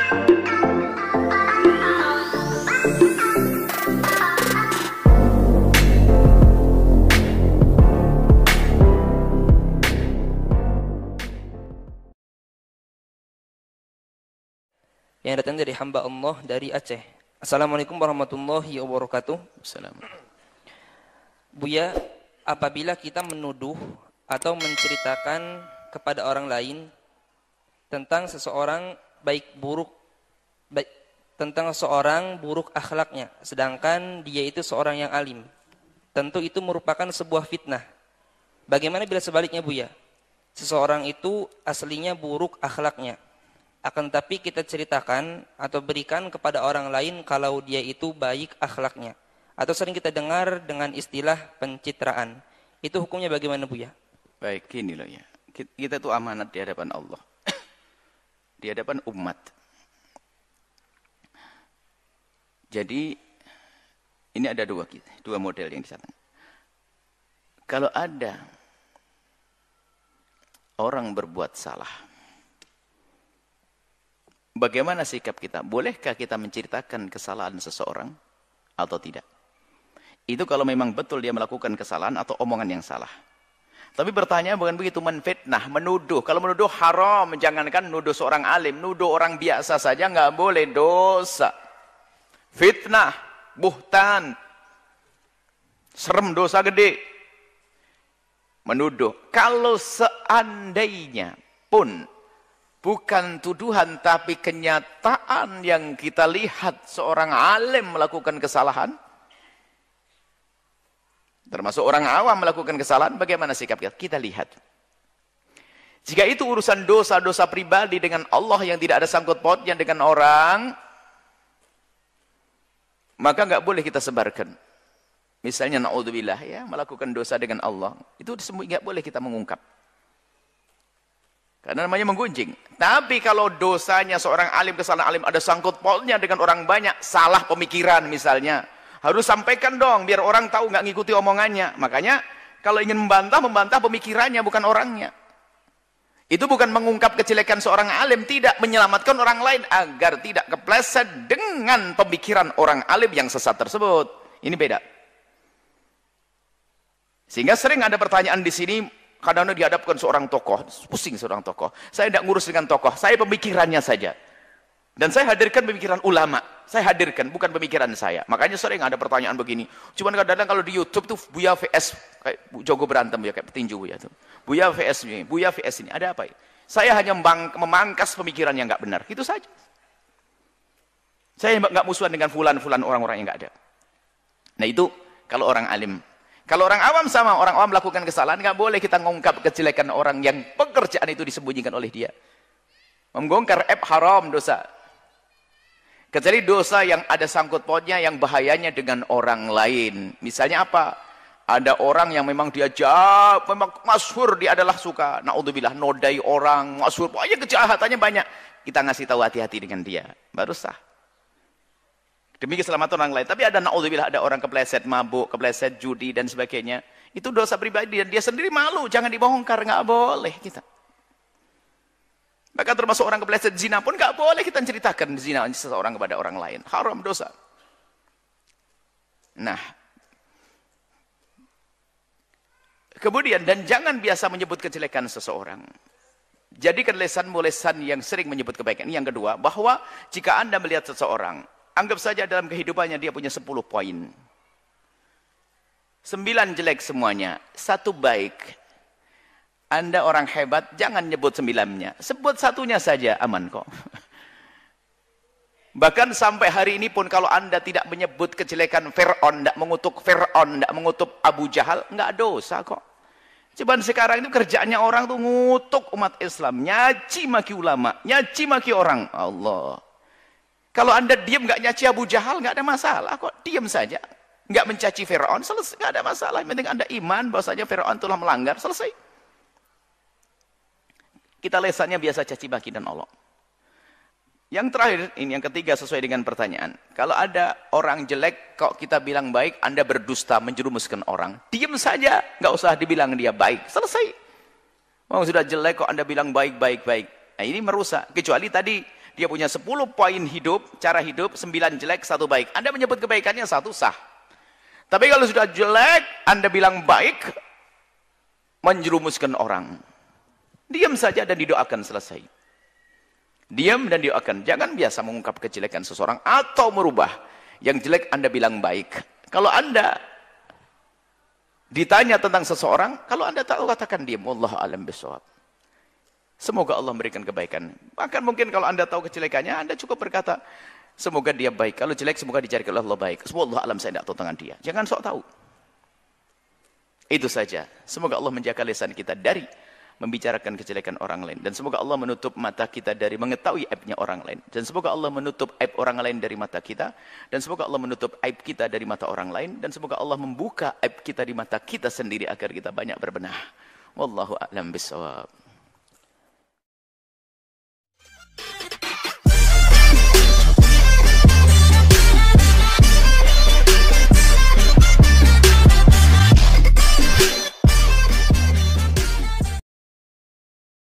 yang datang dari hamba Allah dari Aceh. Assalamualaikum warahmatullahi wabarakatuh. Assalamualaikum. Buya, apabila kita menuduh atau menceritakan kepada orang lain tentang seseorang tentang seorang buruk akhlaknya, sedangkan dia itu seorang yang alim, tentu itu merupakan sebuah fitnah. Bagaimana bila sebaliknya, Buya? Seseorang itu aslinya buruk akhlaknya, akan tapi kita ceritakan atau berikan kepada orang lain kalau dia itu baik akhlaknya, atau sering kita dengar dengan istilah pencitraan. Itu hukumnya bagaimana, Buya? Baik, gini loh ya. Kita tuh amanat di hadapan Allah. Di hadapan umat. Jadi ini ada dua model yang disatakan. Kalau ada orang berbuat salah, bagaimana sikap kita? Bolehkah kita menceritakan kesalahan seseorang atau tidak? Itu kalau memang betul dia melakukan kesalahan atau omongan yang salah. Tapi pertanyaan bukan begitu, menfitnah, menuduh. Kalau menuduh haram, jangankan nuduh seorang alim, nuduh orang biasa saja nggak boleh, dosa. Fitnah, buhtan, serem, dosa gede. Menuduh. Kalau seandainya pun bukan tuduhan tapi kenyataan yang kita lihat seorang alim melakukan kesalahan, termasuk orang awam melakukan kesalahan, bagaimana sikap kita? Kita lihat. Jika itu urusan dosa-dosa pribadi dengan Allah yang tidak ada sangkut pautnya dengan orang, maka nggak boleh kita sebarkan. Misalnya naudzubillah ya, melakukan dosa dengan Allah, itu nggak boleh kita mengungkap. Karena namanya menggunjing. Tapi kalau dosanya seorang alim, kesalahan alim ada sangkut pautnya dengan orang banyak, salah pemikiran misalnya, harus sampaikan dong biar orang tahu, nggak ngikuti omongannya. Makanya kalau ingin membantah pemikirannya bukan orangnya. Itu bukan mengungkap kejelekan seorang alim, tidak, menyelamatkan orang lain agar tidak kepleset dengan pemikiran orang alim yang sesat tersebut. Ini beda. Sehingga sering ada pertanyaan di sini, kadang-kadang dihadapkan seorang tokoh, pusing seorang tokoh. Saya tidak ngurus dengan tokoh, saya pemikirannya saja. Dan saya hadirkan pemikiran ulama, saya hadirkan, bukan pemikiran saya. Makanya sering ada pertanyaan begini. Cuman kadang-kadang kalau di YouTube tuh Buya VS, kayak Jogo berantem ya, kayak petinju Buya tuh. Buya VS ini, Buya VS ini, ada apa ya? Saya hanya memangkas pemikiran yang nggak benar, itu saja. Saya nggak musuhan dengan fulan-fulan orang-orang yang nggak ada. Nah itu kalau orang alim. Kalau orang awam sama, orang awam melakukan kesalahan, nggak boleh kita mengungkap kejelekan orang yang pekerjaan itu disembunyikan oleh dia. Membongkar aib haram, dosa. Kecuali dosa yang ada sangkut pautnya, yang bahayanya dengan orang lain. Misalnya apa? Ada orang yang memang dia jahat, memang masyhur, dia adalah suka, naudzubillah, nodai orang, masyhur, pokoknya kejahatannya banyak. Kita ngasih tahu hati-hati dengan dia, baru sah. Demi keselamatan orang lain. Tapi ada naudzubillah, ada orang kepleset mabuk, kepleset judi dan sebagainya. Itu dosa pribadi dan dia sendiri malu, jangan dibongkar, nggak boleh kita. Maka termasuk orang kepleset zina pun nggak boleh kita ceritakan zina seseorang kepada orang lain. Haram, dosa. Nah, kemudian dan jangan biasa menyebut kejelekan seseorang. Jadikan lesan yang sering menyebut kebaikan. Yang kedua, bahwa jika Anda melihat seseorang, anggap saja dalam kehidupannya dia punya 10 poin. 9 jelek semuanya, 1 baik. Anda orang hebat, jangan nyebut 9-nya. Sebut 1-nya saja, aman kok. Bahkan sampai hari ini pun kalau Anda tidak menyebut kejelekan Fir'aun, tidak mengutuk Fir'aun, tidak mengutuk Abu Jahal, nggak dosa kok. Cuman sekarang itu kerjaannya orang tuh ngutuk umat Islam, nyaci maki ulama, nyaci maki orang. Allah. Kalau Anda diam nggak nyaci Abu Jahal, nggak ada masalah kok. Diam saja. Nggak mencaci Fir'aun, selesai, nggak ada masalah. Yang penting Anda iman bahwasanya Fir'aun telah melanggar, selesai. Kita lesannya biasa caci maki dan Allah. Yang terakhir, ini yang ketiga sesuai dengan pertanyaan. Kalau ada orang jelek, kok kita bilang baik, Anda berdusta, menjerumuskan orang. Diam saja, nggak usah dibilang dia baik. Selesai. Mau sudah jelek, kok Anda bilang baik. Nah ini merusak. Kecuali tadi, Dia punya 10 poin hidup, cara hidup, 9 jelek, 1 baik. Anda menyebut kebaikannya 1 sah. Tapi kalau sudah jelek, Anda bilang baik, menjerumuskan orang. Diam saja dan didoakan, selesai. Diam dan didoakan. Jangan biasa mengungkap kejelekan seseorang atau merubah. Yang jelek Anda bilang baik. Kalau Anda ditanya tentang seseorang, kalau Anda tahu, katakan diam. Wallahu a'lam bishawab. Semoga Allah memberikan kebaikan. Bahkan mungkin kalau Anda tahu kejelekannya, Anda cukup berkata, semoga dia baik. Kalau jelek, semoga dicari oleh Allah baik. Wallahu a'lam, saya tidak tahu tentang dia. Jangan sok tahu. Itu saja. Semoga Allah menjaga lisan kita dari membicarakan kejelekan orang lain. Dan semoga Allah menutup mata kita dari mengetahui aibnya orang lain. Dan semoga Allah menutup aib orang lain dari mata kita. Dan semoga Allah menutup aib kita dari mata orang lain. Dan semoga Allah membuka aib kita di mata kita sendiri agar kita banyak berbenah. Wallahu a'lam bishawab.